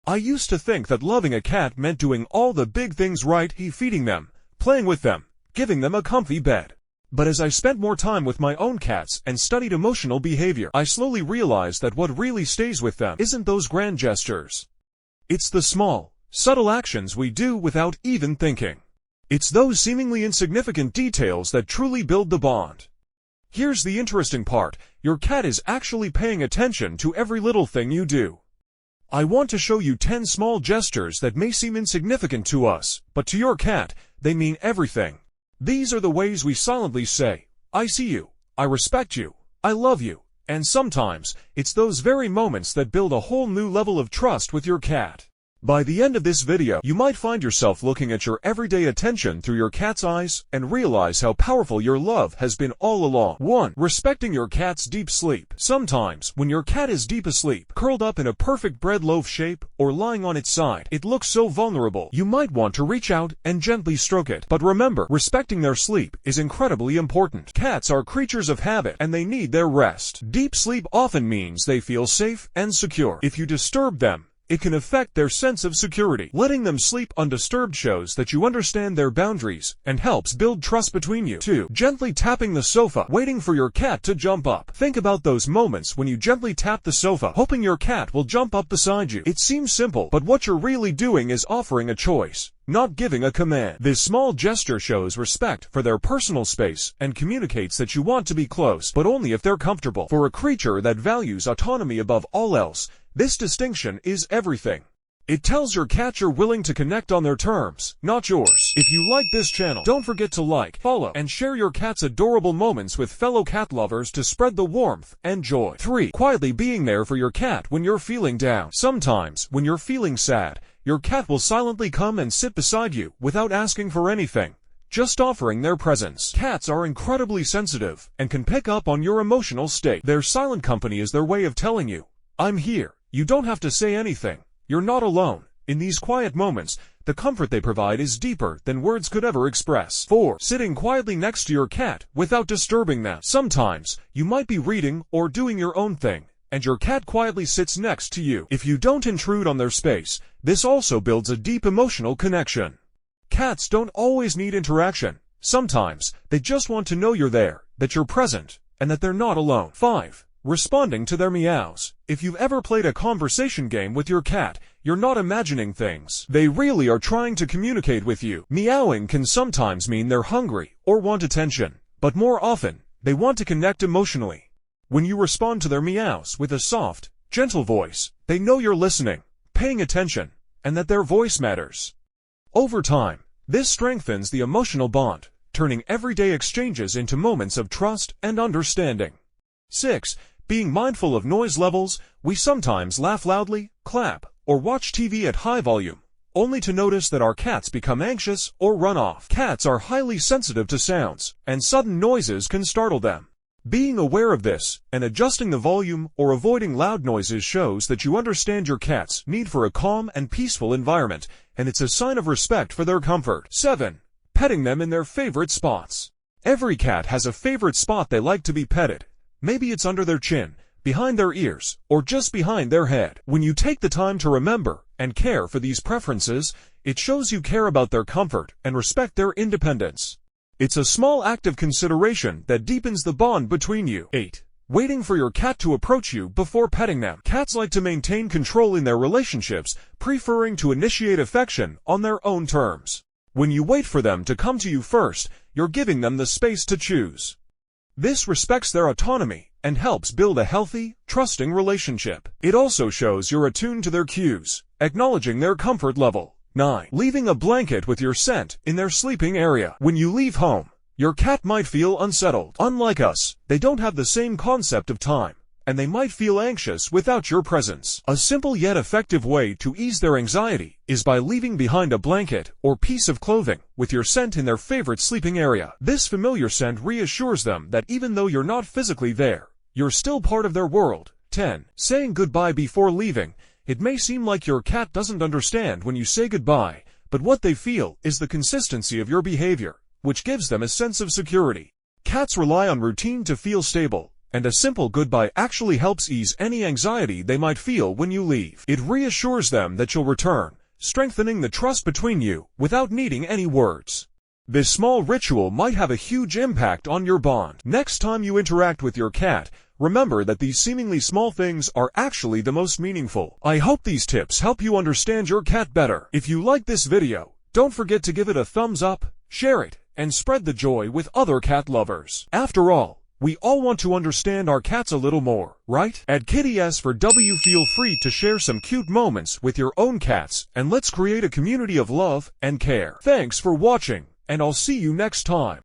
I used to think that loving a cat meant doing all the big things right, feeding them, playing with them, giving them a comfy bed. But as I spent more time with my own cats and studied emotional behavior, I slowly realized that what really stays with them isn't those grand gestures. It's the small, subtle actions we do without even thinking. It's those seemingly insignificant details that truly build the bond. Here's the interesting part: your cat is actually paying attention to every little thing you do. I want to show you 10 small gestures that may seem insignificant to us, but to your cat, they mean everything. These are the ways we silently say, "I see you, I respect you, I love you," and sometimes, it's those very moments that build a whole new level of trust with your cat. By the end of this video, you might find yourself looking at your everyday attention through your cat's eyes and realize how powerful your love has been all along. 1. Respecting your cat's deep sleep. Sometimes, when your cat is deep asleep, curled up in a perfect bread loaf shape, or lying on its side, it looks so vulnerable. You might want to reach out and gently stroke it. But remember, respecting their sleep is incredibly important. Cats are creatures of habit, and they need their rest. Deep sleep often means they feel safe and secure. If you disturb them, it can affect their sense of security. Letting them sleep undisturbed shows that you understand their boundaries and helps build trust between you. 2. Gently tapping the sofa, waiting for your cat to jump up. Think about those moments when you gently tap the sofa, hoping your cat will jump up beside you. It seems simple, but what you're really doing is offering a choice, not giving a command. This small gesture shows respect for their personal space and communicates that you want to be close, but only if they're comfortable. For a creature that values autonomy above all else, this distinction is everything. It tells your cat you're willing to connect on their terms, not yours. If you like this channel, don't forget to like, follow, and share your cat's adorable moments with fellow cat lovers to spread the warmth and joy. 3. Quietly being there for your cat when you're feeling down. Sometimes, when you're feeling sad, your cat will silently come and sit beside you without asking for anything, just offering their presence. Cats are incredibly sensitive and can pick up on your emotional state. Their silent company is their way of telling you, "I'm here." You don't have to say anything. You're not alone. In these quiet moments, the comfort they provide is deeper than words could ever express. 4. Sitting quietly next to your cat without disturbing them. Sometimes, you might be reading or doing your own thing, and your cat quietly sits next to you. If you don't intrude on their space, this also builds a deep emotional connection. Cats don't always need interaction. Sometimes, they just want to know you're there, that you're present, and that they're not alone. 5. Responding to their meows. If you've ever played a conversation game with your cat, you're not imagining things. They really are trying to communicate with you. Meowing can sometimes mean they're hungry or want attention, but more often, they want to connect emotionally. When you respond to their meows with a soft, gentle voice, they know you're listening, paying attention, and that their voice matters. Over time, this strengthens the emotional bond, turning everyday exchanges into moments of trust and understanding. 6. Being mindful of noise levels. We sometimes laugh loudly, clap, or watch TV at high volume, only to notice that our cats become anxious or run off. Cats are highly sensitive to sounds, and sudden noises can startle them. Being aware of this, and adjusting the volume or avoiding loud noises shows that you understand your cat's need for a calm and peaceful environment, and it's a sign of respect for their comfort. 7. Petting them in their favorite spots. Every cat has a favorite spot they like to be petted. Maybe it's under their chin, behind their ears, or just behind their head. When you take the time to remember and care for these preferences, it shows you care about their comfort and respect their independence. It's a small act of consideration that deepens the bond between you. 8. Waiting for your cat to approach you before petting them. Cats like to maintain control in their relationships, preferring to initiate affection on their own terms. When you wait for them to come to you first, you're giving them the space to choose. This respects their autonomy and helps build a healthy, trusting relationship. It also shows you're attuned to their cues, acknowledging their comfort level. 9. Leaving a blanket with your scent in their sleeping area. When you leave home, your cat might feel unsettled. Unlike us, they don't have the same concept of time, and they might feel anxious without your presence. A simple yet effective way to ease their anxiety is by leaving behind a blanket or piece of clothing with your scent in their favorite sleeping area. This familiar scent reassures them that even though you're not physically there, you're still part of their world. 10. Saying goodbye before leaving. It may seem like your cat doesn't understand when you say goodbye, but what they feel is the consistency of your behavior, which gives them a sense of security. Cats rely on routine to feel stable, and a simple goodbye actually helps ease any anxiety they might feel when you leave. It reassures them that you'll return, strengthening the trust between you without needing any words. This small ritual might have a huge impact on your bond. Next time you interact with your cat, remember that these seemingly small things are actually the most meaningful. I hope these tips help you understand your cat better. If you like this video, don't forget to give it a thumbs up, share it, and spread the joy with other cat lovers. After all, we all want to understand our cats a little more, right? At Kitty for W, feel free to share some cute moments with your own cats, and let's create a community of love and care. Thanks for watching, and I'll see you next time.